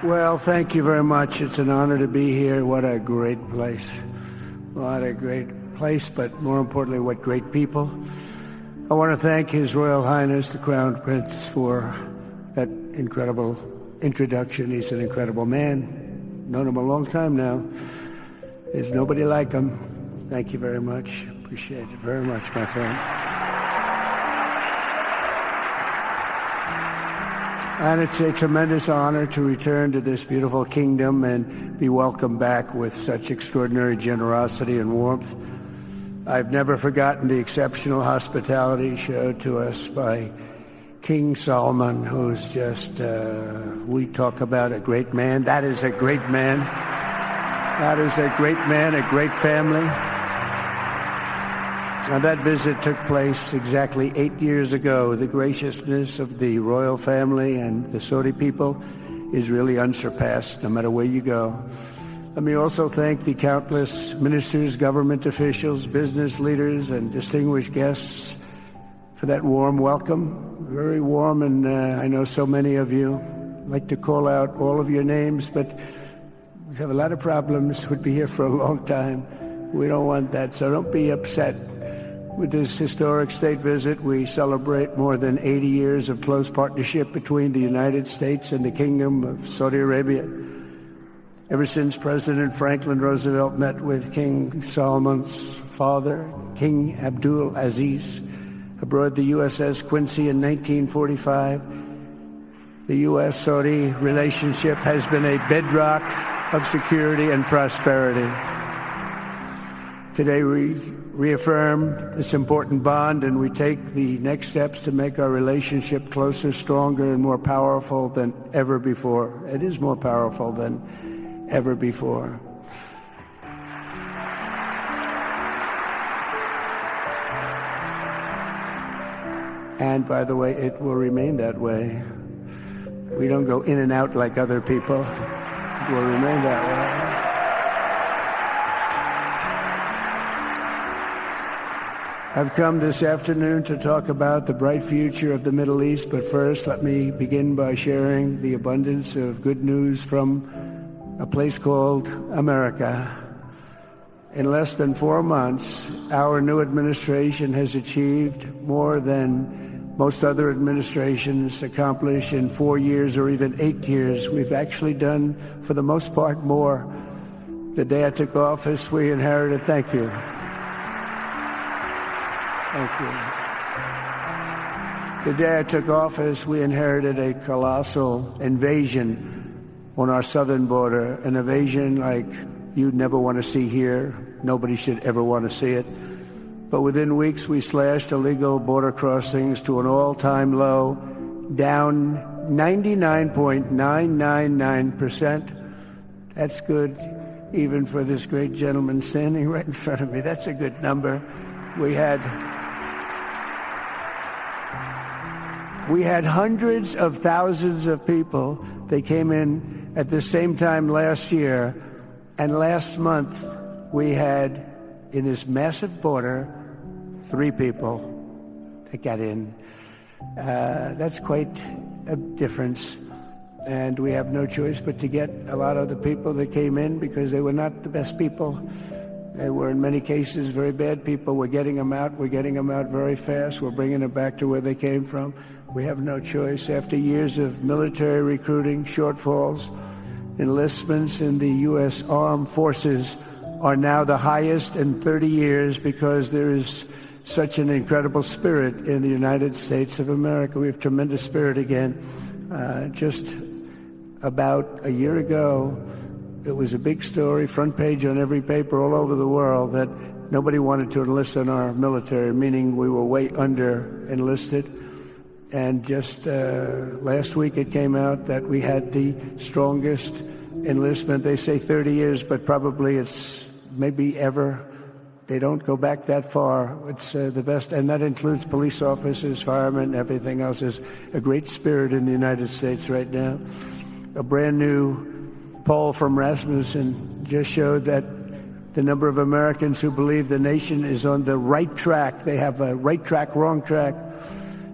Well, thank you very much. It's an honor to be here. What a great place. What a great place, but more importantly, what great people. I want to thank His Royal Highness, the Crown Prince, for that incredible introduction. He's an incredible man. Known him a long time now. There's nobody like him. Thank you very much. Appreciate it very much, my friend. And it's a tremendous honor to return to this beautiful kingdom and be welcomed back with such extraordinary generosity and warmth. I've never forgotten the exceptional hospitality showed to us by King Solomon, who's just, we talk about a great man. That is a great man. That is a great man, a great family. Now, that visit took place exactly 8 years ago. The graciousness of the royal family and the Saudi people is really unsurpassed, no matter where you go. Let me also thank the countless ministers, government officials, business leaders, and distinguished guests for that warm welcome. Very warm, and I know so many of you. I'd like to call out all of your names, but we have a lot of problems. We'd be here for a long time. We don't want that, so don't be upset. With this historic state visit, we celebrate more than 80 years of close partnership between the United States and the Kingdom of Saudi Arabia. Ever since President Franklin Roosevelt met with King Solomon's father, King Abdul Aziz, aboard the USS Quincy in 1945, the U.S.-Saudi relationship has been a bedrock of security and prosperity. Today we reaffirm this important bond, and we take the next steps to make our relationship closer, stronger, and more powerful than ever before. It is more powerful than ever before. And by the way, it will remain that way. We don't go in and out like other people. It will remain that way. I've come this afternoon to talk about the bright future of the Middle East, but first let me begin by sharing the abundance of good news from a place called America. In less than 4 months, our new administration has achieved more than most other administrations accomplish in 4 years or even 8 years. We've actually done, for the most part, more. The day I took office, we inherited, thank you. Thank you. The day I took office, we inherited a colossal invasion on our southern border, an invasion like you'd never want to see here. Nobody should ever want to see it. But within weeks, we slashed illegal border crossings to an all-time low, down 99.999%. That's good, even for this great gentleman standing right in front of me. That's a good number. We had hundreds of thousands of people. They came in at the same time last year, and last month we had, in this massive border, 3 people that got in. That's quite a difference, and we have no choice but to get a lot of the people that came in because they were not the best people. They were, in many cases, very bad people. We're getting them out. We're getting them out very fast. We're bringing them back to where they came from. We have no choice. After years of military recruiting shortfalls, enlistments in the U.S. Armed Forces are now the highest in 30 years because there is such an incredible spirit in the United States of America. We have tremendous spirit again. Just about a year ago, it was a big story, front page on every paper all over the world, that nobody wanted to enlist in our military, meaning we were way under enlisted. And just last week it came out that we had the strongest enlistment. They say 30 years, but probably it's maybe ever. They don't go back that far. It's the best, and that includes police officers, firemen, everything else. Is a great spirit in the United States right now. A brand new poll from Rasmussen just showed that the number of Americans who believe the nation is on the right track, they have a right track, wrong track,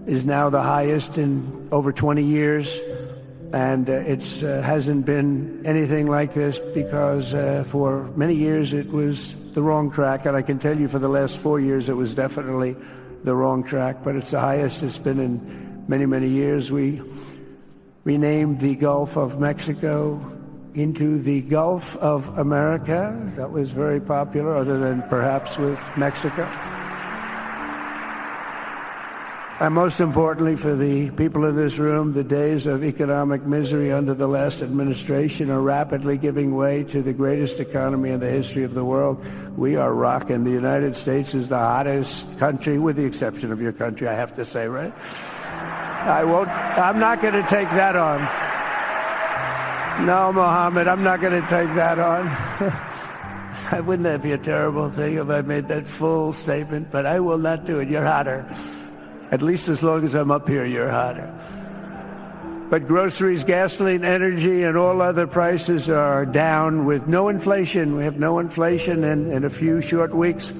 is now the highest in over 20 years. And it hasn't been anything like this because for many years it was the wrong track. And I can tell you for the last 4 years it was definitely the wrong track. But it's the highest it's been in many, many years. We renamed the Gulf of Mexico into the Gulf of America. That was very popular, other than perhaps with Mexico. And most importantly for the people in this room, the days of economic misery under the last administration are rapidly giving way to the greatest economy in the history of the world. We are rocking. The United States is the hottest country, with the exception of your country, I have to say, right? I'm not going to take that on. No, Mohammed, I'm not going to take that on. Wouldn't that be a terrible thing if I made that full statement? But I will not do it. You're hotter. At least as long as I'm up here, you're hotter. But groceries, gasoline, energy, and all other prices are down with no inflation. We have no inflation, and in a few short weeks,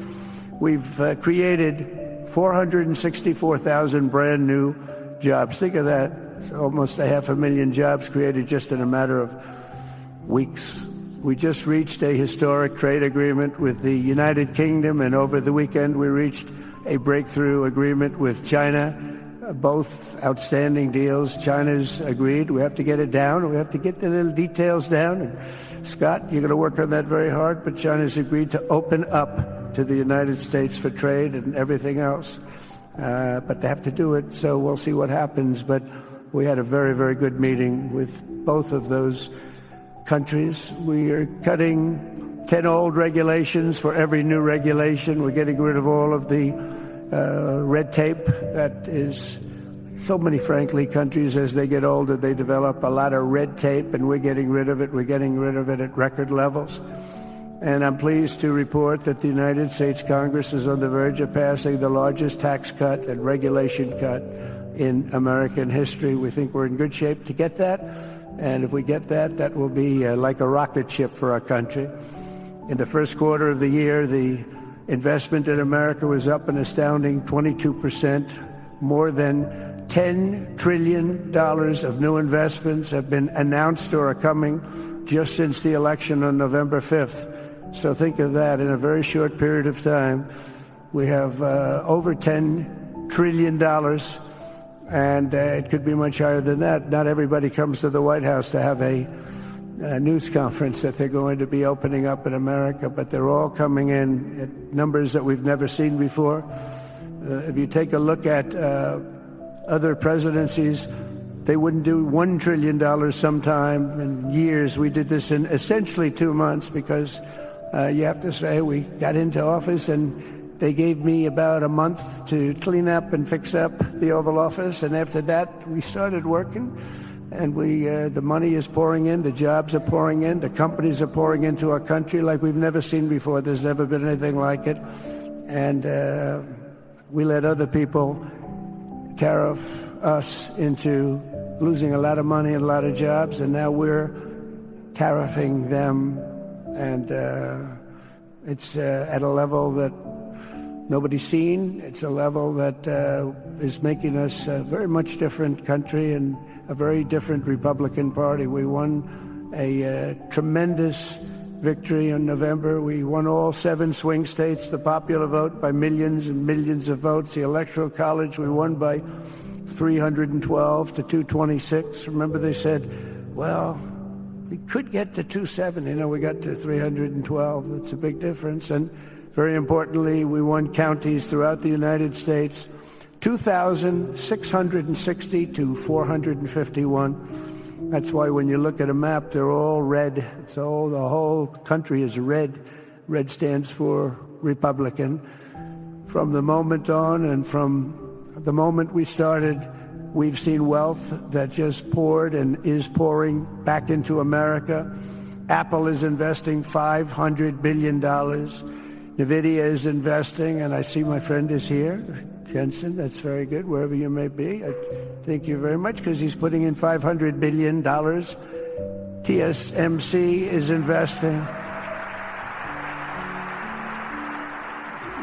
we've created 464,000 brand new jobs. Think of that. It's almost 500,000 jobs created just in a matter of weeks. We just reached a historic trade agreement with the United Kingdom, and over the weekend we reached a breakthrough agreement with China. Both outstanding deals. China's agreed. We have to get it down. We have to get the little details down. And Scott, you're going to work on that very hard, but China's agreed to open up to the United States for trade and everything else. But they have to do it, so we'll see what happens. But we had a very, very good meeting with both of those countries. We are cutting 10 old regulations for every new regulation. We're getting rid of all of the red tape that is so many, frankly, countries, as they get older, they develop a lot of red tape, and we're getting rid of it. We're getting rid of it at record levels. And I'm pleased to report that the United States Congress is on the verge of passing the largest tax cut and regulation cut in American history. We think we're in good shape to get that. And if we get that, that will be like a rocket ship for our country. In the first quarter of the year, the investment in America was up an astounding 22%. More than $10 trillion of new investments have been announced or are coming just since the election on November 5th. So think of that. In a very short period of time, we have over $10 trillion, and it could be much higher than that. Not everybody comes to the White House to have a news conference that they're going to be opening up in America, but they're all coming in at numbers that we've never seen before. If you take a look at other presidencies, they wouldn't do $1 trillion sometime in years. We did this in essentially 2 months because you have to say we got into office and they gave me about a month to clean up and fix up the Oval Office, and after that we started working. And the money is pouring in, the jobs are pouring in, the companies are pouring into our country like we've never seen before. There's never been anything like it. And we let other people tariff us into losing a lot of money and a lot of jobs, and now we're tariffing them. And it's at a level that nobody's seen. It's a level that is making us a very much different country and a very different Republican Party. We won a tremendous victory in November. We won all 7 swing states, the popular vote by millions and millions of votes. The Electoral College we won by 312 to 226. Remember they said, well, we could get to 270. You know, we got to 312. That's a big difference. And very importantly, we won counties throughout the United States, 2,660 to 451. That's why when you look at a map, they're all red. The whole country is red. Red stands for Republican. From the moment on and from the moment we started, we've seen wealth that just poured and is pouring back into America. Apple is investing $500 billion. NVIDIA is investing, and I see my friend is here. Jensen, that's very good, wherever you may be. I thank you very much, because he's putting in $500 billion. TSMC is investing.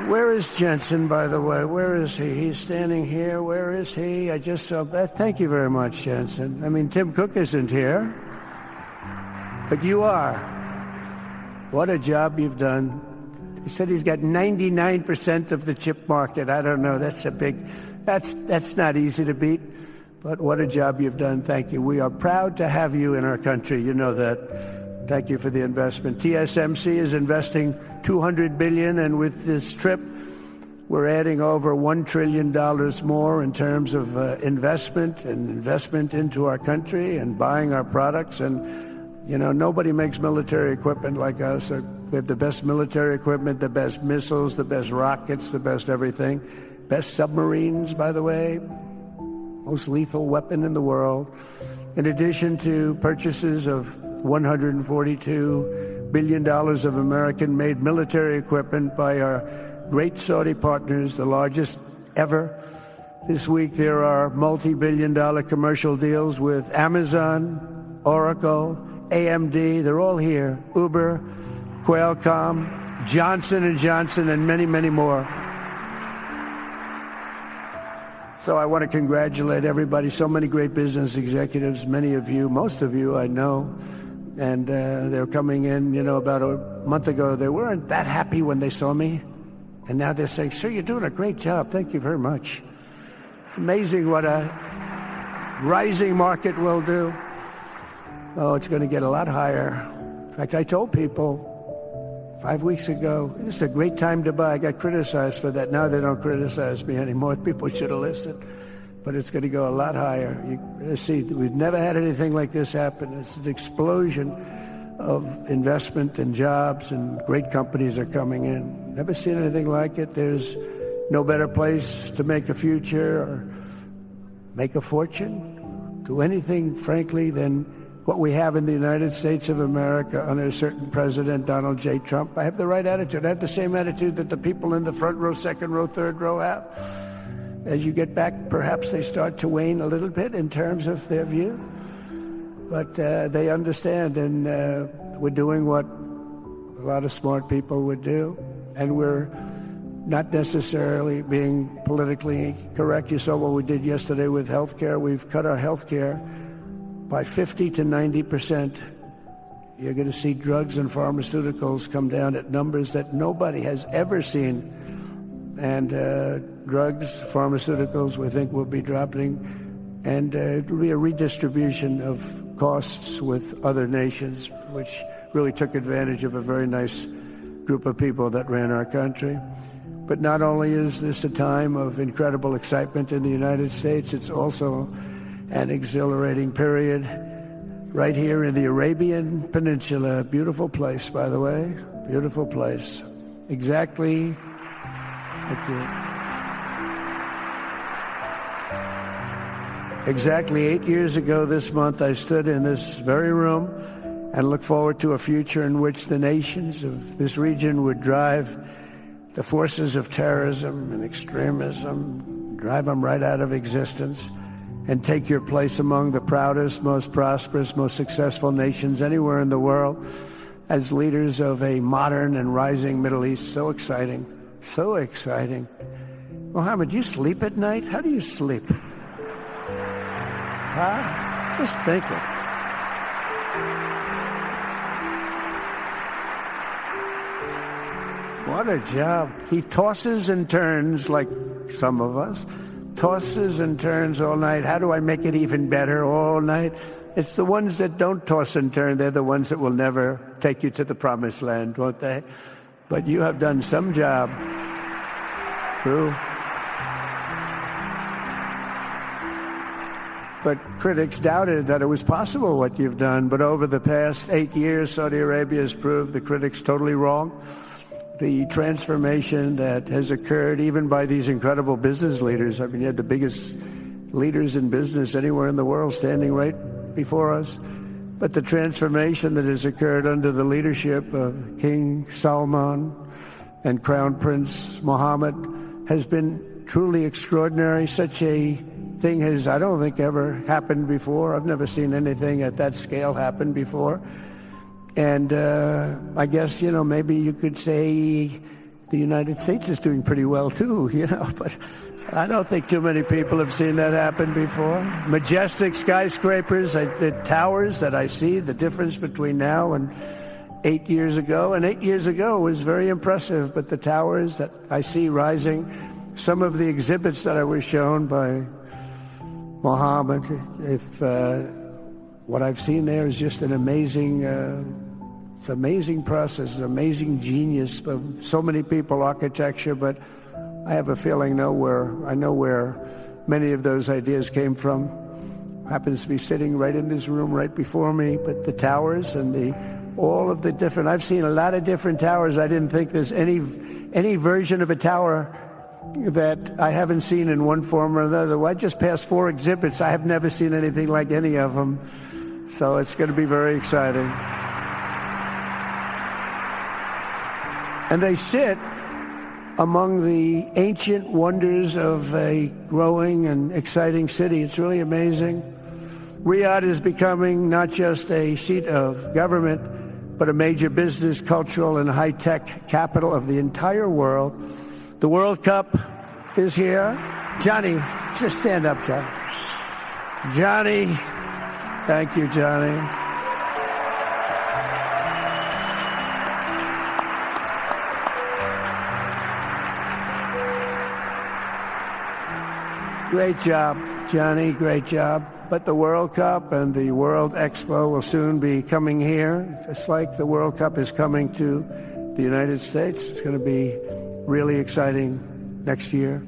Where is Jensen, by the way? Where is he? He's standing here. Where is he? I just saw that. Thank you very much, Jensen. I mean, Tim Cook isn't here, but you are. What a job you've done. He said he's got 99% of the chip market. I don't know. That's not easy to beat, but what a job you've done. Thank you. We are proud to have you in our country. You know that. Thank you for the investment. TSMC is investing $200 billion, and with this trip, we're adding over $1 trillion more in terms of investment into our country and buying our products. And, you know, nobody makes military equipment like us. We have the best military equipment, the best missiles, the best rockets, the best everything. Best submarines, by the way. Most lethal weapon in the world. In addition to purchases of $142 billion of American-made military equipment by our great Saudi partners, the largest ever. This week there are multi-billion-dollar commercial deals with Amazon, Oracle, AMD. They're all here. Uber, Qualcomm, Johnson & Johnson, and many, many more. So I want to congratulate everybody. So many great business executives, many of you, most of you I know. And they're coming in, you know, about a month ago. They weren't that happy when they saw me. And now they're saying, sir, you're doing a great job. Thank you very much. It's amazing what a rising market will do. Oh, it's going to get a lot higher. In fact, I told people 5 weeks ago, this is a great time to buy. I got criticized for that. Now they don't criticize me anymore. People should have listened. But it's going to go a lot higher. You see, we've never had anything like this happen. It's an explosion of investment and jobs, and great companies are coming in. Never seen anything like it. There's no better place to make a future or make a fortune, do anything, frankly, than what we have in the United States of America under a certain President, Donald J. Trump. I have the right attitude. I have the same attitude that the people in the front row, second row, third row have. As you get back, perhaps they start to wane a little bit in terms of their view. But they understand, and we're doing what a lot of smart people would do. And we're not necessarily being politically correct. You saw what we did yesterday with health care. We've cut our health care by 50 to 90%. You're going to see drugs and pharmaceuticals come down at numbers that nobody has ever seen. And drugs, pharmaceuticals, we think will be dropping. And it will be a redistribution of costs with other nations, which really took advantage of a very nice group of people that ran our country. But not only is this a time of incredible excitement in the United States, it's also an exhilarating period right here in the Arabian Peninsula. Beautiful place, by the way. Beautiful place. Exactly. Thank you. Exactly 8 years ago this month, I stood in this very room and looked forward to a future in which the nations of this region would drive the forces of terrorism and extremism, drive them right out of existence, and take your place among the proudest, most prosperous, most successful nations anywhere in the world as leaders of a modern and rising Middle East. So exciting. So exciting. Mohammed, do you sleep at night? How do you sleep? Huh? Just think it. What a job. He tosses and turns like some of us. Tosses and turns all night. How do I make it even better all night? It's the ones that don't toss and turn. They're the ones that will never take you to the promised land, won't they? But you have done some job. True. But critics doubted that it was possible what you've done. But over the past 8 years, Saudi Arabia has proved the critics totally wrong. The transformation that has occurred even by these incredible business leaders. I mean, you had the biggest leaders in business anywhere in the world standing right before us. But the transformation that has occurred under the leadership of King Salman and Crown Prince Mohammed has been truly extraordinary. Such a thing has, I don't think, ever happened before. I've never seen anything at that scale happen before. And I guess, maybe you could say the United States is doing pretty well too, but I don't think too many people have seen that happen before. Majestic skyscrapers, the towers that I see, the difference between now and 8 years ago. And 8 years ago was very impressive, but the towers that I see rising, some of the exhibits that I was shown by Mohammed, what I've seen there is just an amazing, it's an amazing process, an amazing genius of so many people, architecture, but I have a feeling I know where many of those ideas came from. Happens to be sitting right in this room right before me, but the towers and all of the different, I've seen a lot of different towers. I didn't think there's any version of a tower that I haven't seen in one form or another. Well, I just passed 4 exhibits. I have never seen anything like any of them. So it's going to be very exciting. And they sit among the ancient wonders of a growing and exciting city. It's really amazing. Riyadh is becoming not just a seat of government, but a major business, cultural, and high-tech capital of the entire world. The World Cup is here. Johnny, just stand up, Johnny. Johnny, thank you, Johnny. Great job, Johnny, great job. But the World Cup and the World Expo will soon be coming here, just like the World Cup is coming to the United States. It's going to be really exciting next year.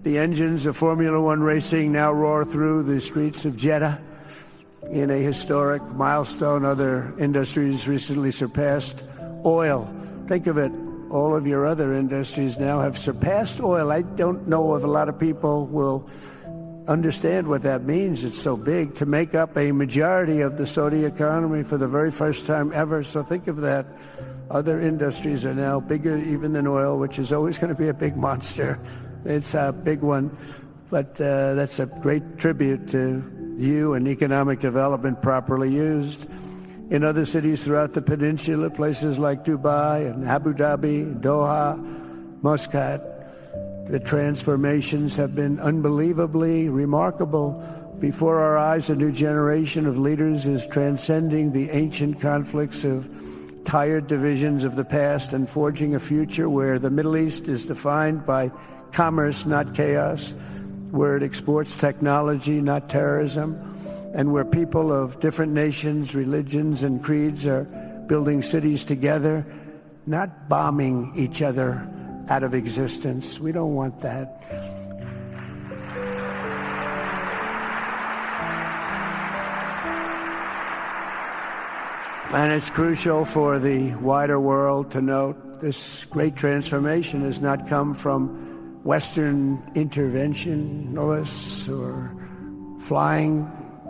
The engines of Formula One racing now roar through the streets of Jeddah in a historic milestone. Other industries recently surpassed oil. Think of it. All of your other industries now have surpassed oil. I don't know if a lot of people will understand what that means. It's so big to make up a majority of the Saudi economy for the very first time ever. So think of that. Other industries are now bigger even than oil, which is always going to be a big monster. It's a big one. But that's a great tribute to you and economic development properly used. In other cities throughout the peninsula, places like Dubai and Abu Dhabi, Doha, Muscat, the transformations have been unbelievably remarkable. Before our eyes, a new generation of leaders is transcending the ancient conflicts of tired divisions of the past and forging a future where the Middle East is defined by commerce, not chaos, where it exports technology, not terrorism, and where people of different nations, religions, and creeds are building cities together, not bombing each other out of existence. We don't want that. And it's crucial for the wider world to note this great transformation has not come from Western interventionists or flying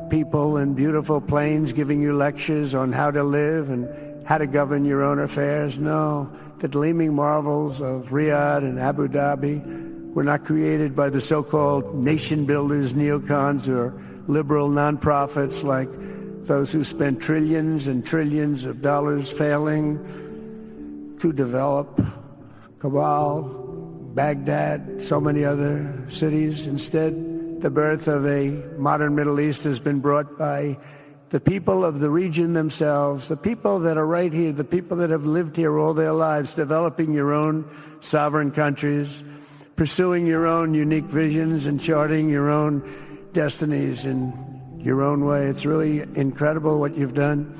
people in beautiful planes giving you lectures on how to live and how to govern your own affairs. No, the gleaming marvels of Riyadh and Abu Dhabi were not created by the so-called nation builders, neocons, or liberal nonprofits like those who spent trillions and trillions of dollars failing to develop Kabul, Baghdad, so many other cities. Instead, the birth of a modern Middle East has been brought by the people of the region themselves, the people that are right here, the people that have lived here all their lives, developing your own sovereign countries, pursuing your own unique visions and charting your own destinies in your own way. It's really incredible what you've done.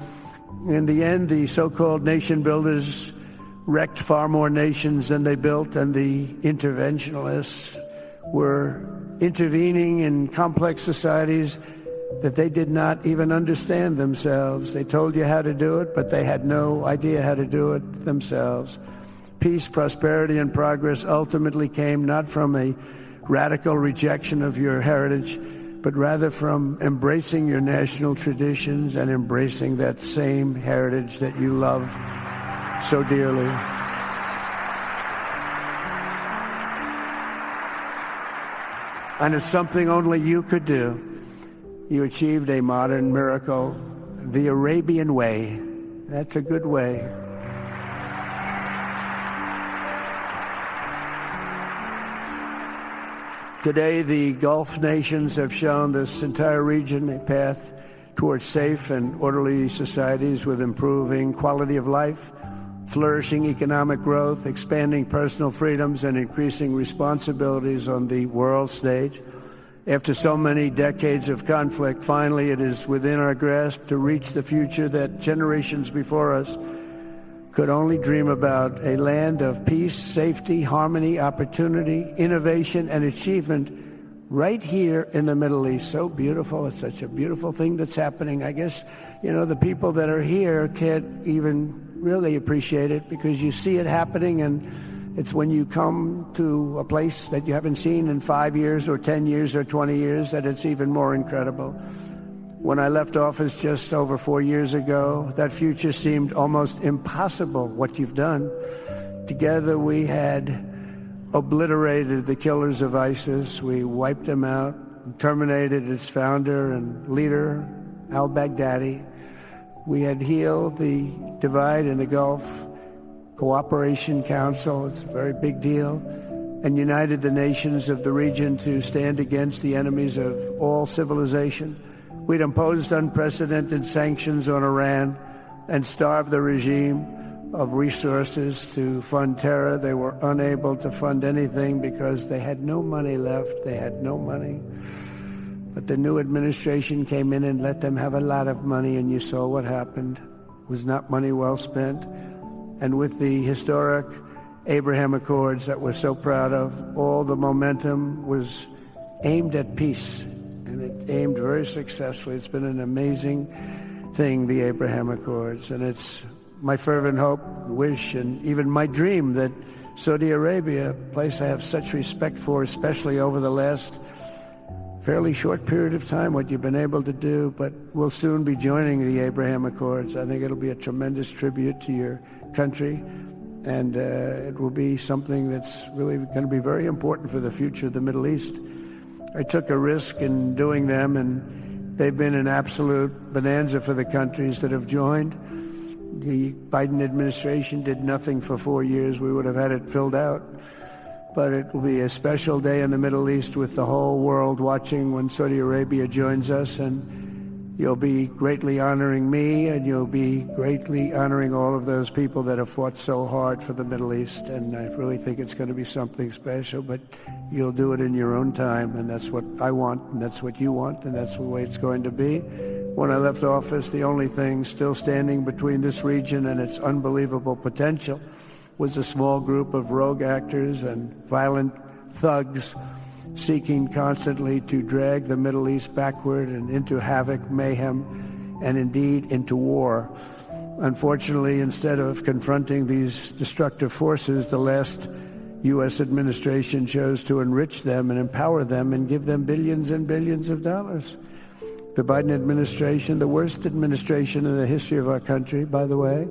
In the end, the so-called nation builders wrecked far more nations than they built, and the interventionists were intervening in complex societies that they did not even understand themselves. They told you how to do it, but they had no idea how to do it themselves. Peace, prosperity, and progress ultimately came not from a radical rejection of your heritage, but rather from embracing your national traditions and embracing that same heritage that you love so dearly. And it's something only you could do. You achieved a modern miracle, the Arabian way. That's a good way. Today, the Gulf nations have shown this entire region a path towards safe and orderly societies with improving quality of life, flourishing economic growth, expanding personal freedoms, and increasing responsibilities on the world stage. After so many decades of conflict, finally it is within our grasp to reach the future that generations before us could only dream about, a land of peace, safety, harmony, opportunity, innovation, and achievement right here in the Middle East. So beautiful. It's such a beautiful thing that's happening. I guess, the people that are here can't even really appreciate it because you see it happening, and it's when you come to a place that you haven't seen in 5 years or 10 years or 20 years that it's even more incredible. When I left office just over 4 years ago, that future seemed almost impossible, what you've done. Together we had obliterated the killers of ISIS. We wiped them out, terminated its founder and leader, al-Baghdadi. We had healed the divide in the Gulf Cooperation Council, it's a very big deal, and united the nations of the region to stand against the enemies of all civilization. We'd imposed unprecedented sanctions on Iran and starved the regime of resources to fund terror. They were unable to fund anything because they had no money left. They had no money. But the new administration came in and let them have a lot of money, and you saw what happened. It was not money well spent. And with the historic Abraham Accords that we're so proud of, all the momentum was aimed at peace, and it aimed very successfully. It's been an amazing thing, the Abraham Accords, and it's my fervent hope, wish, and even my dream that Saudi Arabia, a place I have such respect for, especially over the last fairly short period of time, what you've been able to do, but we'll soon be joining the Abraham Accords. I think it'll be a tremendous tribute to your country, and it will be something that's really going to be very important for the future of the Middle East. I took a risk in doing them, and they've been an absolute bonanza for the countries that have joined. The Biden administration did nothing for 4 years. We would have had it filled out. But it will be a special day in the Middle East with the whole world watching when Saudi Arabia joins us, and you'll be greatly honoring me, and you'll be greatly honoring all of those people that have fought so hard for the Middle East, and I really think it's going to be something special, but you'll do it in your own time, and that's what I want, and that's what you want, and that's the way it's going to be. When I left office, the only thing still standing between this region and its unbelievable potential was a small group of rogue actors and violent thugs seeking constantly to drag the Middle East backward and into havoc, mayhem, and indeed into war. Unfortunately, instead of confronting these destructive forces, the last U.S. administration chose to enrich them and empower them and give them billions and billions of dollars. The Biden administration, the worst administration in the history of our country, by the way,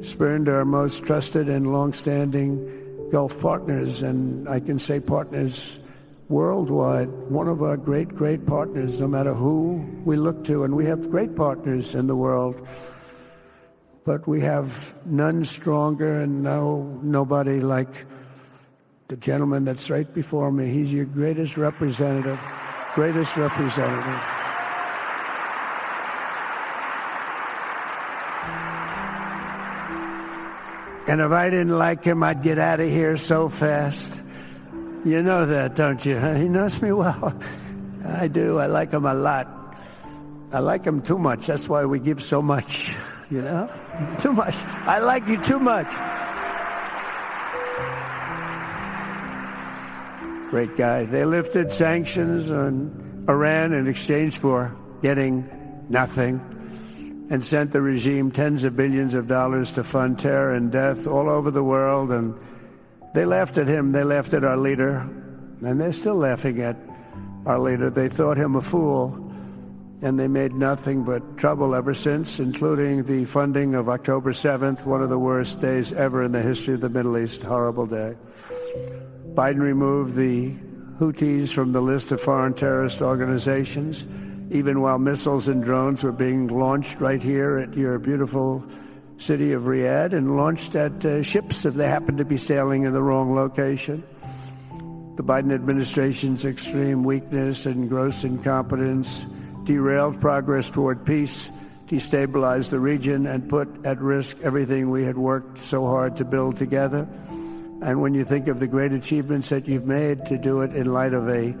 spurned our most trusted and long-standing Gulf partners, and I can say partners worldwide, one of our great, great partners, no matter who we look to, and we have great partners in the world, but we have none stronger and nobody like the gentleman that's right before me. He's your greatest representative, greatest representative. And if I didn't like him, I'd get out of here so fast. You know that, don't you? He knows me well. I do. I like him a lot. I like him too much. That's why we give so much, Too much. I like you too much. Great guy. They lifted sanctions on Iran in exchange for getting nothing, and sent the regime tens of billions of dollars to fund terror and death all over the world. And they laughed at him. They laughed at our leader. And they're still laughing at our leader. They thought him a fool. And they made nothing but trouble ever since, including the funding of October 7th, one of the worst days ever in the history of the Middle East. Horrible day. Biden removed the Houthis from the list of foreign terrorist organizations, even while missiles and drones were being launched right here at your beautiful city of Riyadh, and launched at ships if they happened to be sailing in the wrong location. The Biden administration's extreme weakness and gross incompetence derailed progress toward peace, destabilized the region, and put at risk everything we had worked so hard to build together. And when you think of the great achievements that you've made, to do it in light of a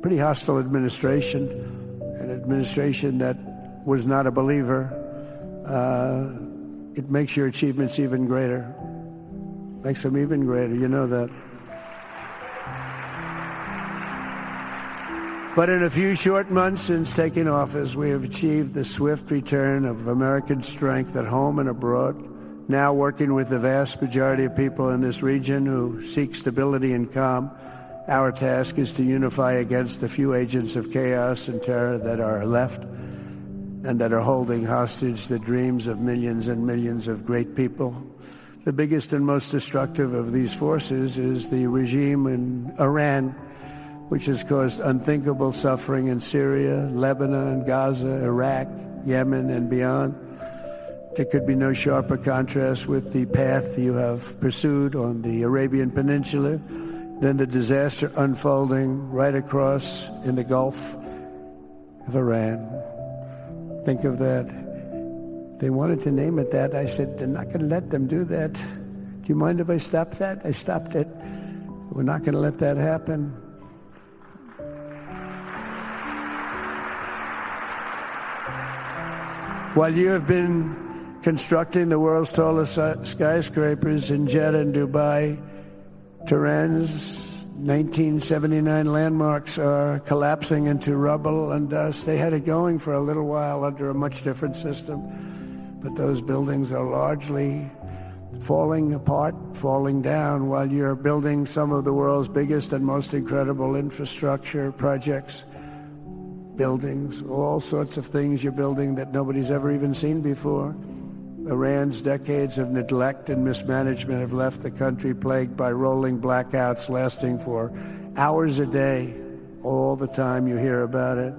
pretty hostile administration, an administration that was not a believer, it makes your achievements even greater. Makes them even greater, you know that. But in a few short months since taking office, we have achieved the swift return of American strength at home and abroad, now working with the vast majority of people in this region who seek stability and calm. Our task is to unify against the few agents of chaos and terror that are left and that are holding hostage the dreams of millions and millions of great people. The biggest and most destructive of these forces is the regime in Iran, which has caused unthinkable suffering in Syria, Lebanon, Gaza, Iraq, Yemen, and beyond. There could be no sharper contrast with the path you have pursued on the Arabian Peninsula than the disaster unfolding right across in the Gulf of Iran. Think of that. They wanted to name it that. I said, they're not going to let them do that. Do you mind if I stop that? I stopped it. We're not going to let that happen. While you have been constructing the world's tallest skyscrapers in Jeddah and Dubai, Tehran's 1979 landmarks are collapsing into rubble and dust. They had it going for a little while under a much different system, but those buildings are largely falling apart, falling down, while you're building some of the world's biggest and most incredible infrastructure projects. Buildings, all sorts of things you're building that nobody's ever even seen before. Iran's decades of neglect and mismanagement have left the country plagued by rolling blackouts lasting for hours a day. All the time you hear about it.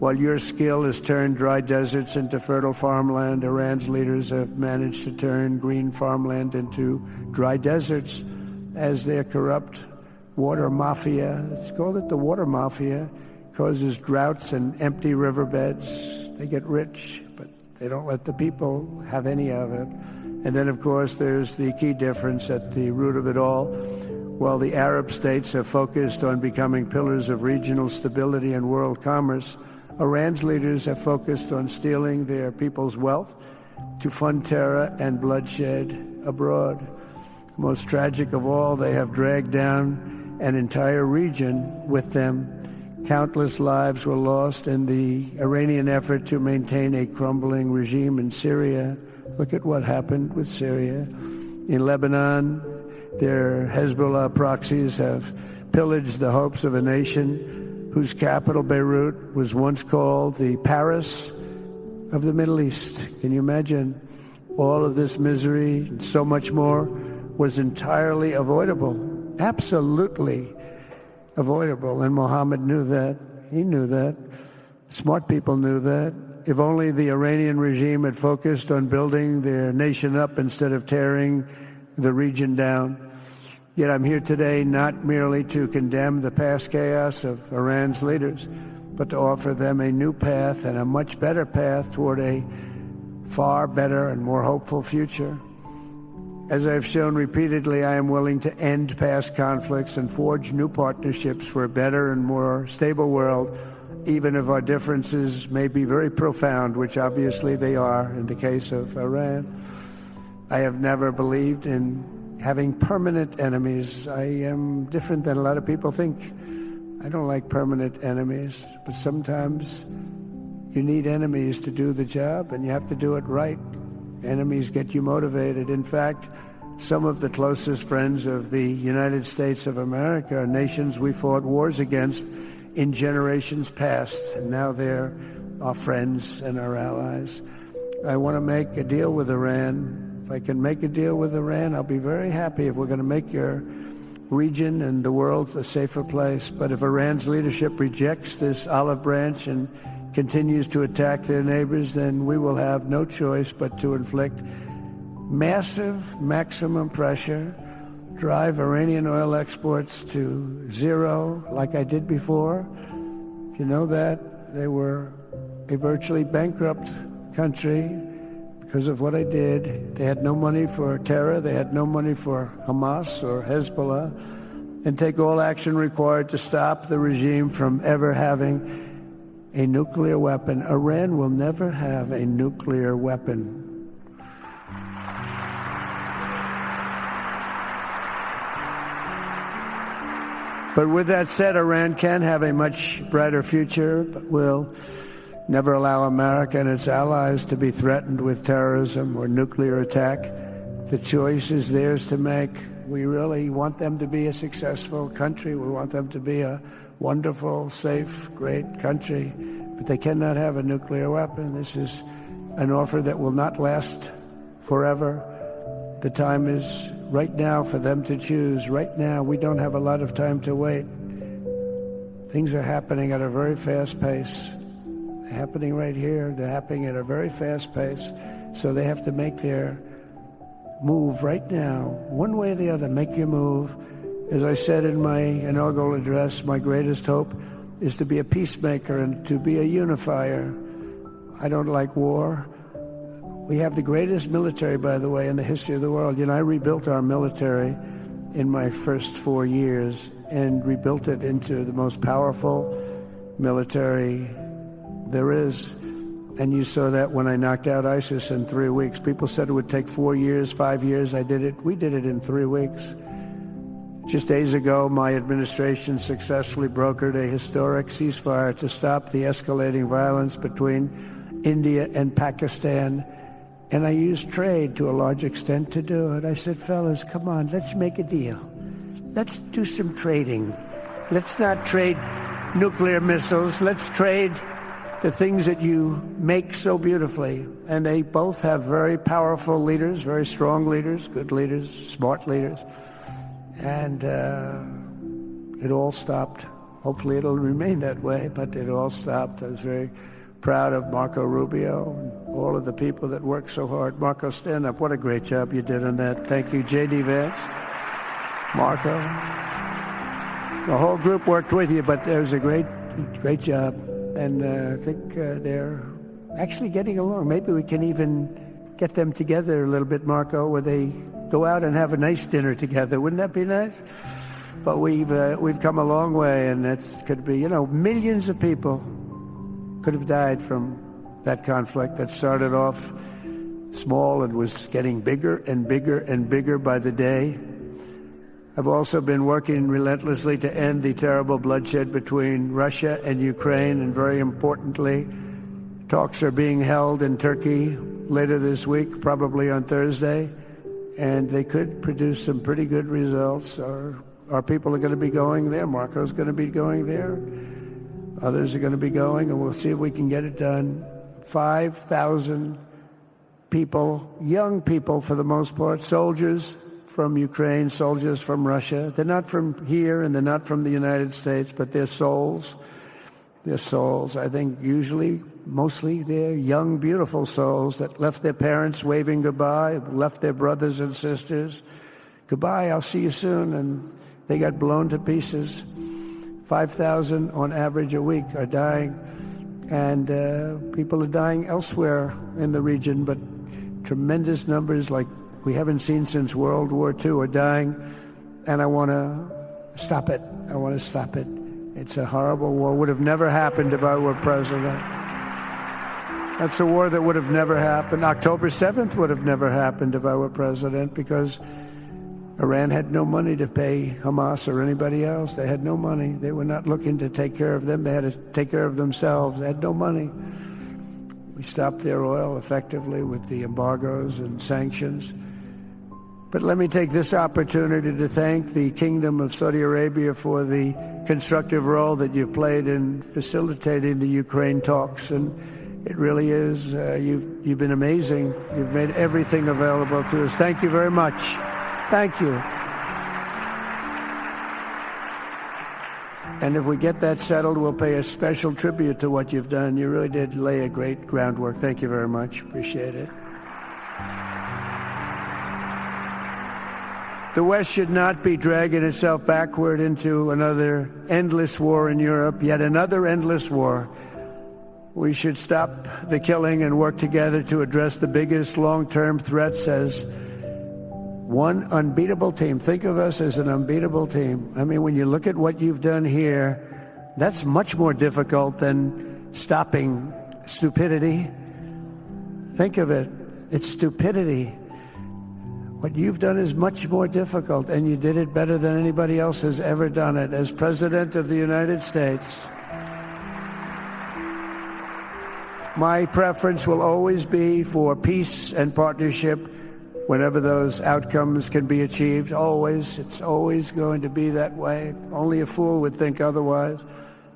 While your skill has turned dry deserts into fertile farmland, Iran's leaders have managed to turn green farmland into dry deserts as their corrupt water mafia, let's call it the water mafia, causes droughts and empty riverbeds. They get rich, but they don't let the people have any of it. And then, of course, there's the key difference at the root of it all. While the Arab states have focused on becoming pillars of regional stability and world commerce, Iran's leaders have focused on stealing their people's wealth to fund terror and bloodshed abroad. Most tragic of all, they have dragged down an entire region with them. Countless lives were lost in the Iranian effort to maintain a crumbling regime in Syria. Look at what happened with Syria. In Lebanon, their Hezbollah proxies have pillaged the hopes of a nation whose capital, Beirut, was once called the Paris of the Middle East. Can you imagine? All of this misery and so much more was entirely avoidable, absolutely avoidable. And Mohammed knew that. He knew that. Smart people knew that. If only the Iranian regime had focused on building their nation up instead of tearing the region down. Yet I'm here today not merely to condemn the past chaos of Iran's leaders, but to offer them a new path and a much better path toward a far better and more hopeful future. As I've shown repeatedly, I am willing to end past conflicts and forge new partnerships for a better and more stable world, even if our differences may be very profound, which obviously they are in the case of Iran. I have never believed in having permanent enemies. I am different than a lot of people think. I don't like permanent enemies, but sometimes you need enemies to do the job, and you have to do it right. Enemies get you motivated. In fact, some of the closest friends of the United States of America are nations we fought wars against in generations past, and now they're our friends and our allies. I want to make a deal with Iran. If I can make a deal with Iran, I'll be very happy. If we're going to make your region and the world a safer place. But if Iran's leadership rejects this olive branch and continues to attack their neighbors, then we will have no choice but to inflict massive, maximum pressure drive Iranian oil exports to zero like I did before. If you know that, they were a virtually bankrupt country because of what I did. They had no money for terror. They had no money for Hamas or Hezbollah, and take all action required to stop the regime from ever having a nuclear weapon. Iran will never have a nuclear weapon. But with that said, Iran can have a much brighter future, but will never allow America and its allies to be threatened with terrorism or nuclear attack. The choice is theirs to make. We really want them to be a successful country. We want them to be a wonderful, safe, great country. But they cannot have a nuclear weapon. This is an offer that will not last forever. The time is right now for them to choose. Right now, we don't have a lot of time to wait. Things are happening at a very fast pace. They're happening right here. They're happening at a very fast pace. So they have to make their move right now. One way or the other, make your move. As I said in my inaugural address, my greatest hope is to be a peacemaker and to be a unifier. I don't like war. We have the greatest military, by the way, in the history of the world. You know, I rebuilt our military in my first 4 years and rebuilt it into the most powerful military there is. And you saw that when I knocked out ISIS in 3 weeks. People said it would take 4 years, 5 years. I did it. We did it in 3 weeks. Just days ago, my administration successfully brokered a historic ceasefire to stop the escalating violence between India and Pakistan. And I used trade to a large extent to do it. I said, fellas, come on, let's make a deal. Let's do some trading. Let's not trade nuclear missiles. Let's trade the things that you make so beautifully. And they both have very powerful leaders, very strong leaders, good leaders, smart leaders. And it all stopped. Hopefully it'll remain that way, but it all stopped. I was very proud of Marco Rubio and all of the people that worked so hard. Marco, stand up. What a great job you did on that. Thank you, J.D. Vance, Marco. The whole group worked with you, but it was a great job. And I think they're actually getting along. Maybe we can even get them together a little bit, Marco, where they go out and have a nice dinner together. Wouldn't that be nice? But we've come a long way, and it could be, millions of people could have died from that conflict that started off small and was getting bigger and bigger and bigger by the day. I've also been working relentlessly to end the terrible bloodshed between Russia and Ukraine, and very importantly, talks are being held in Turkey later this week, probably on Thursday, and they could produce some pretty good results. Our people are going to be going there. Marco's going to be going there. Others are going to be going, and we'll see if we can get it done. 5,000 people, young people for the most part, soldiers from Ukraine, soldiers from Russia. They're not from here and they're not from the United States, but they're souls. They're souls. I think usually, mostly, they're young, beautiful souls that left their parents waving goodbye, left their brothers and sisters. Goodbye, I'll see you soon. And they got blown to pieces. 5,000 on average a week are dying. And people are dying elsewhere in the region, but tremendous numbers like we haven't seen since World War II are dying. And I want to stop it. I want to stop it. It's a horrible war. Would have never happened if I were president. That's a war that would have never happened. October 7th would have never happened if I were president, because Iran had no money to pay Hamas or anybody else. They had no money. They were not looking to take care of them. They had to take care of themselves. They had no money. We stopped their oil effectively with the embargoes and sanctions. But let me take this opportunity to thank the Kingdom of Saudi Arabia for the constructive role that you've played in facilitating the Ukraine talks. And it really is, you've been amazing. You've made everything available to us. Thank you very much. Thank you. And if we get that settled, we'll pay a special tribute to what you've done. You really did lay a great groundwork. Thank you very much. Appreciate it. The West should not be dragging itself backward into another endless war in Europe, yet another endless war. We should stop the killing and work together to address the biggest long-term threats as one unbeatable team. Think of us as an unbeatable team. I mean, when you look at what you've done here, that's much more difficult than stopping stupidity. Think of it. It's stupidity. What you've done is much more difficult, and you did it better than anybody else has ever done it. As President of the United States, my preference will always be for peace and partnership whenever those outcomes can be achieved. Always. It's always going to be that way. Only a fool would think otherwise.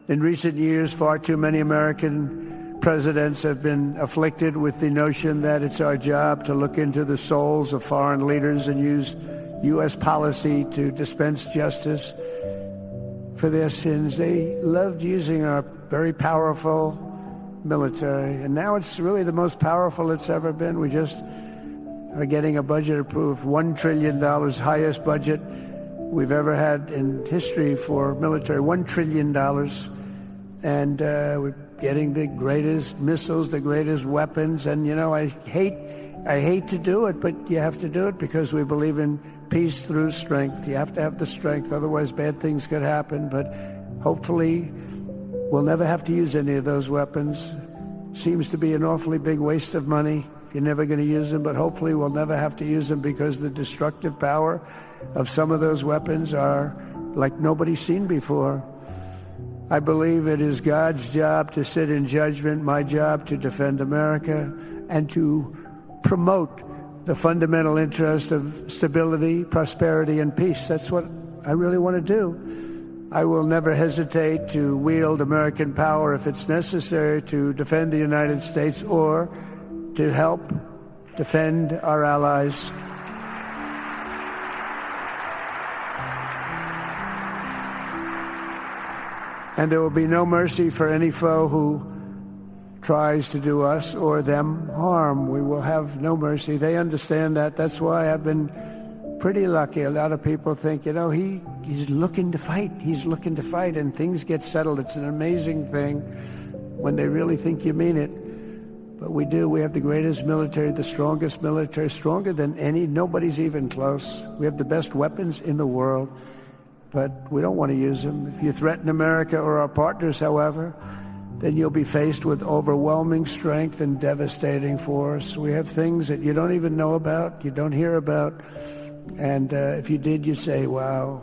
In recent years, far too many American presidents have been afflicted with the notion that it's our job to look into the souls of foreign leaders and use U.S. policy to dispense justice for their sins. They loved using our very powerful military, and now it's really the most powerful it's ever been. We just are getting a budget approved, $1 trillion, highest budget we've ever had in history for military, $1 trillion. And we're getting the greatest missiles, the greatest weapons. And, you know, I hate to do it, but you have to do it because we believe in peace through strength. You have to have the strength, otherwise bad things could happen. But hopefully we'll never have to use any of those weapons. Seems to be an awfully big waste of money if you're never going to use them, but hopefully we'll never have to use them because the destructive power of some of those weapons are like nobody's seen before. I believe it is God's job to sit in judgment, my job to defend America and to promote the fundamental interest of stability, prosperity, and peace. That's what I really want to do. I will never hesitate to wield American power if it's necessary to defend the United States or to help defend our allies. And there will be no mercy for any foe who tries to do us or them harm. We will have no mercy. They understand that. That's why I've been pretty lucky. A lot of people think, you know, he's looking to fight. He's looking to fight, and things get settled. It's an amazing thing when they really think you mean it. But we do. We have the greatest military, the strongest military, stronger than any. Nobody's even close. We have the best weapons in the world, but we don't want to use them. If you threaten America or our partners, however, then you'll be faced with overwhelming strength and devastating force. We have things that you don't even know about, you don't hear about, and if you did, you'd say, wow.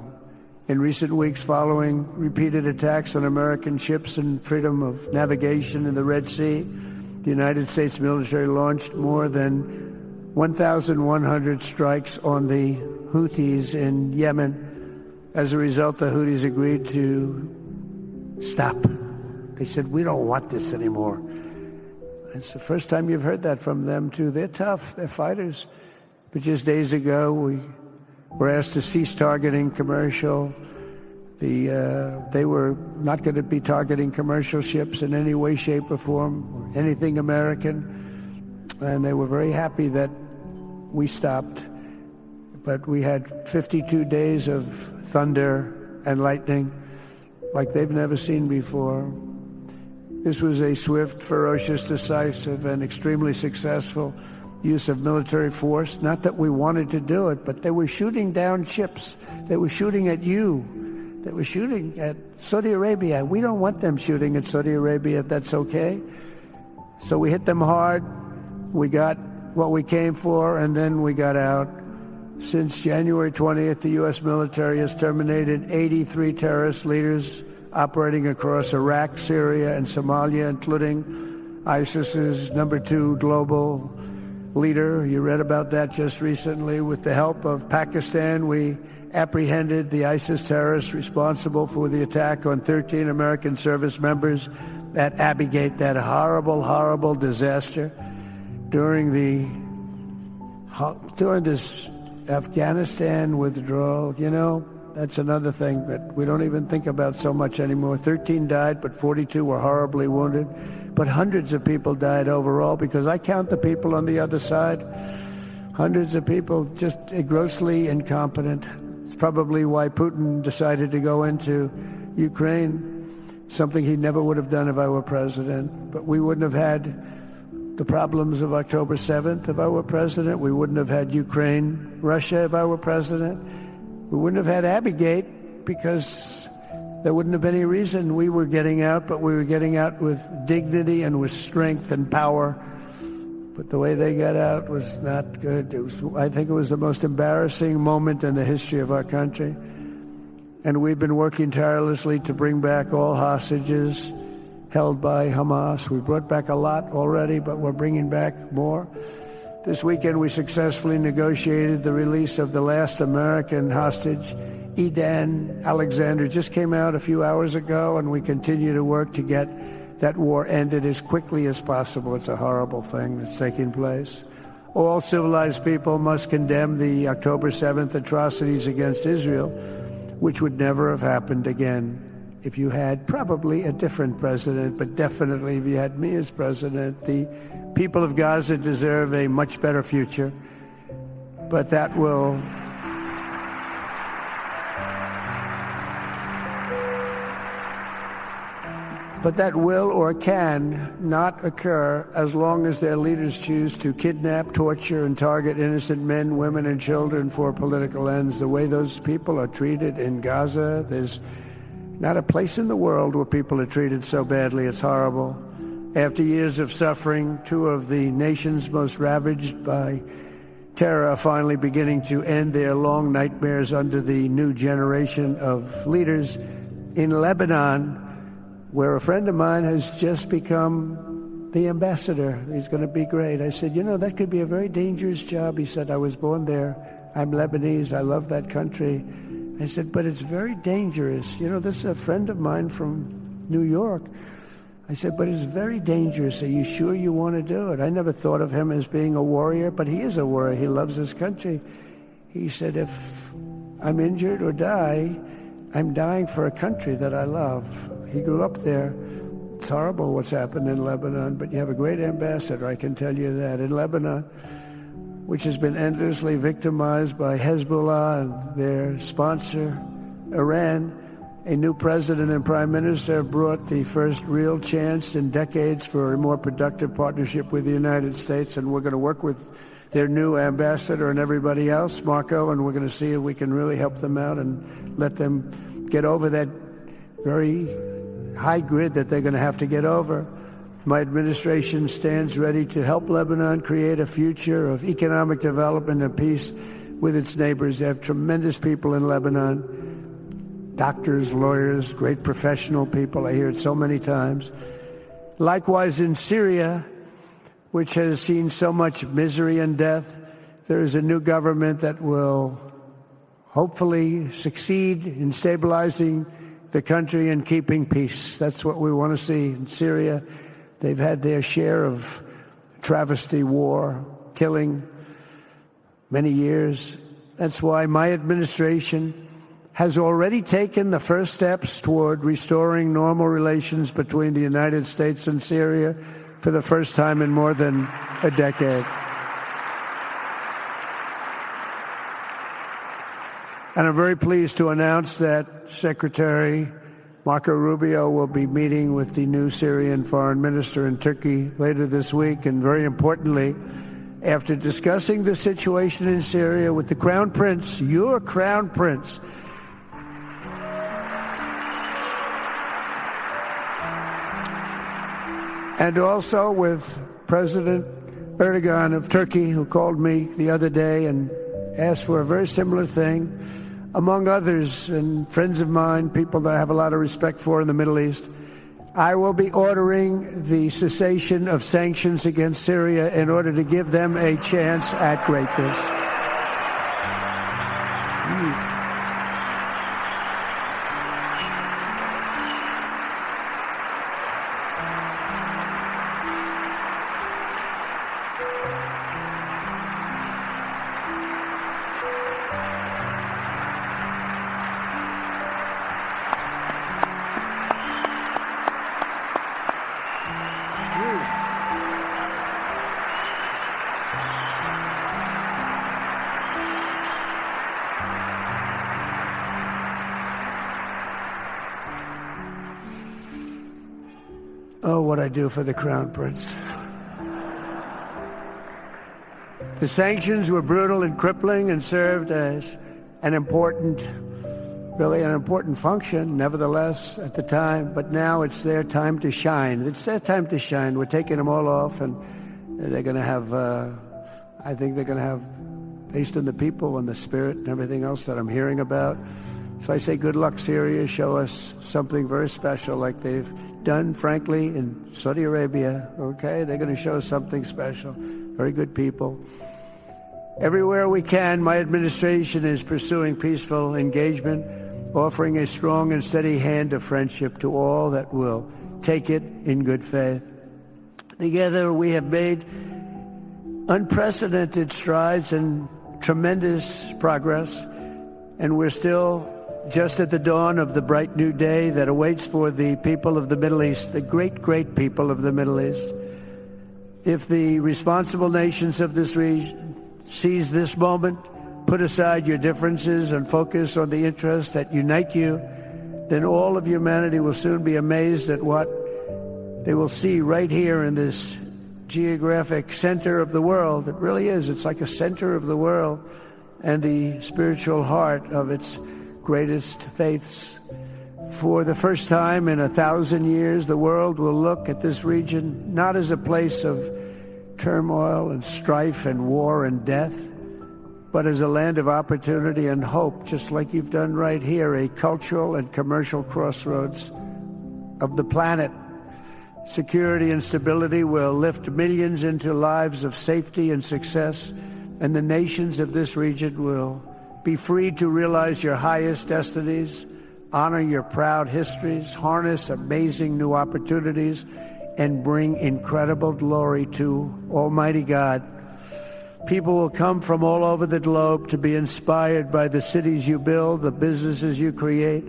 In recent weeks, following repeated attacks on American ships and freedom of navigation in the Red Sea, the United States military launched more than 1,100 strikes on the Houthis in Yemen. As a result, the Houthis agreed to stop. They said, we don't want this anymore. It's the first time you've heard that from them, too. They're tough. They're fighters. But just days ago, we were asked to cease targeting commercial. They were not going to be targeting commercial ships in any way, shape, or form, or anything American. And they were very happy that we stopped. But we had 52 days of thunder and lightning like they've never seen before. This was a swift, ferocious, decisive, and extremely successful use of military force. Not that we wanted to do it, but they were shooting down ships. They were shooting at you. They were shooting at Saudi Arabia. We don't want them shooting at Saudi Arabia if that's okay. So we hit them hard. We got what we came for, and then we got out. Since January 20th, the U.S. military has terminated 83 terrorist leaders operating across Iraq, Syria, and Somalia, including ISIS's #2 global leader. You read about that just recently. With the help of Pakistan, we apprehended the ISIS terrorists responsible for the attack on 13 American service members at Abbey Gate, that horrible, horrible disaster. During this Afghanistan withdrawal, you know, that's another thing that we don't even think about so much anymore. 13 died, but 42 were horribly wounded. But hundreds of people died overall, because I count the people on the other side. Hundreds of people, just grossly incompetent. It's probably why Putin decided to go into Ukraine, something he never would have done if I were president. But we wouldn't have had the problems of October 7th if I were president. We wouldn't have had Ukraine, Russia if I were president. We wouldn't have had Abbygate because there wouldn't have been any reason we were getting out, but we were getting out with dignity and with strength and power. But the way they got out was not good. I think it was the most embarrassing moment in the history of our country. And we've been working tirelessly to bring back all hostages held by Hamas. We brought back a lot already, but we're bringing back more. This weekend, we successfully negotiated the release of the last American hostage, Edan Alexander. Just came out a few hours ago, and we continue to work to get that war ended as quickly as possible. It's a horrible thing that's taking place. All civilized people must condemn the October 7th atrocities against Israel, which would never have happened again if you had probably a different president, but definitely if you had me as president. The people of Gaza deserve a much better future, but that will or can not occur as long as their leaders choose to kidnap, torture, and target innocent men, women, and children for political ends. The way those people are treated in Gaza, there's not a place in the world where people are treated so badly. It's horrible. After years of suffering, two of the nations most ravaged by terror are finally beginning to end their long nightmares under the new generation of leaders. In Lebanon, where a friend of mine has just become the ambassador. He's going to be great. I said, that could be a very dangerous job. He said, I was born there. I'm Lebanese. I love that country. I said, but it's very dangerous. This is a friend of mine from New York. I said, but it's very dangerous. Are you sure you want to do it? I never thought of him as being a warrior, but he is a warrior. He loves his country. He said, if I'm injured or die, I'm dying for a country that I love. He grew up there. It's horrible what's happened in Lebanon, but you have a great ambassador, I can tell you that. In Lebanon, which has been endlessly victimized by Hezbollah and their sponsor, Iran, a new president and prime minister brought the first real chance in decades for a more productive partnership with the United States, and we're going to work with their new ambassador and everybody else, Marco, and we're going to see if we can really help them out and let them get over that very high grid that they're going to have to get over. My administration stands ready to help Lebanon create a future of economic development and peace with its neighbors. They have tremendous people in Lebanon, doctors, lawyers, great professional people. I hear it so many times. Likewise, in Syria, which has seen so much misery and death, there is a new government that will hopefully succeed in stabilizing the country and keeping peace. That's what we want to see in Syria. They've had their share of travesty, war, killing, many years. That's why my administration has already taken the first steps toward restoring normal relations between the United States and Syria for the first time in more than a decade. And I'm very pleased to announce that Secretary Marco Rubio will be meeting with the new Syrian foreign minister in Turkey later this week. And very importantly, after discussing the situation in Syria with the Crown Prince, your Crown Prince, and also with President Erdogan of Turkey, who called me the other day and asked for a very similar thing, among others, and friends of mine, people that I have a lot of respect for in the Middle East. I will be ordering the cessation of sanctions against Syria in order to give them a chance at greatness. Oh, what I do for the Crown Prince. The sanctions were brutal and crippling and served as an important function, nevertheless, at the time. But now it's their time to shine. It's their time to shine. We're taking them all off, and they're going to have, I think they're going to have, based on the people and the spirit and everything else that I'm hearing about. So I say good luck, Syria. Show us something very special like they've done, frankly, in Saudi Arabia. Okay? They're going to show us something special. Very good people. Everywhere we can, my administration is pursuing peaceful engagement, offering a strong and steady hand of friendship to all that will take it in good faith. Together we have made unprecedented strides and tremendous progress, and we're still just at the dawn of the bright new day that awaits for the people of the Middle East, the great, great people of the Middle East. If the responsible nations of this region seize this moment, put aside your differences and focus on the interests that unite you, then all of humanity will soon be amazed at what they will see right here in this geographic center of the world. It really is. It's like a center of the world and the spiritual heart of its greatest faiths. For the first time in 1,000 years, the world will look at this region not as a place of turmoil and strife and war and death, but as a land of opportunity and hope, just like you've done right here, a cultural and commercial crossroads of the planet. Security and stability will lift millions into lives of safety and success, and the nations of this region will be free to realize your highest destinies, honor your proud histories, harness amazing new opportunities, and bring incredible glory to Almighty God. People will come from all over the globe to be inspired by the cities you build, the businesses you create,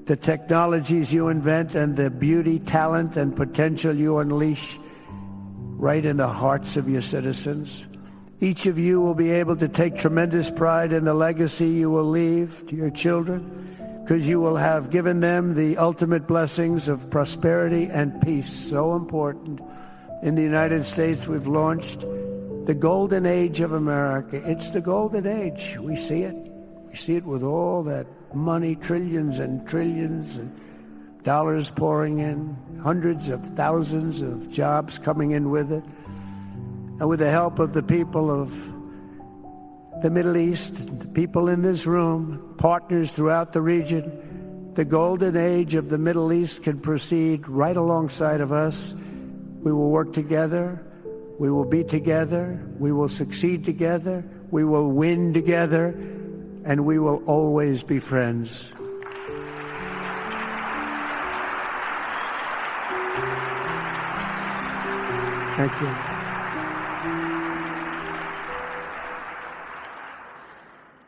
the technologies you invent, and the beauty, talent, and potential you unleash right in the hearts of your citizens. Each of you will be able to take tremendous pride in the legacy you will leave to your children, because you will have given them the ultimate blessings of prosperity and peace. So important. In the United States, we've launched the golden age of America. It's the golden age. We see it. We see it with all that money, trillions and trillions and dollars pouring in, hundreds of thousands of jobs coming in with it. And with the help of the people of the Middle East, the people in this room, partners throughout the region, the golden age of the Middle East can proceed right alongside of us. We will work together. We will be together. We will succeed together. We will win together. And we will always be friends. Thank you.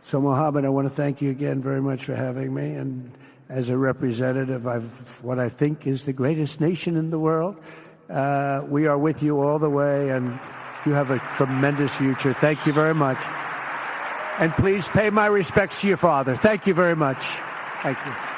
So, Mohammed, I want to thank you again very much for having me. And as a representative of what I think is the greatest nation in the world, we are with you all the way, and you have a tremendous future. Thank you very much. And please pay my respects to your father. Thank you very much. Thank you.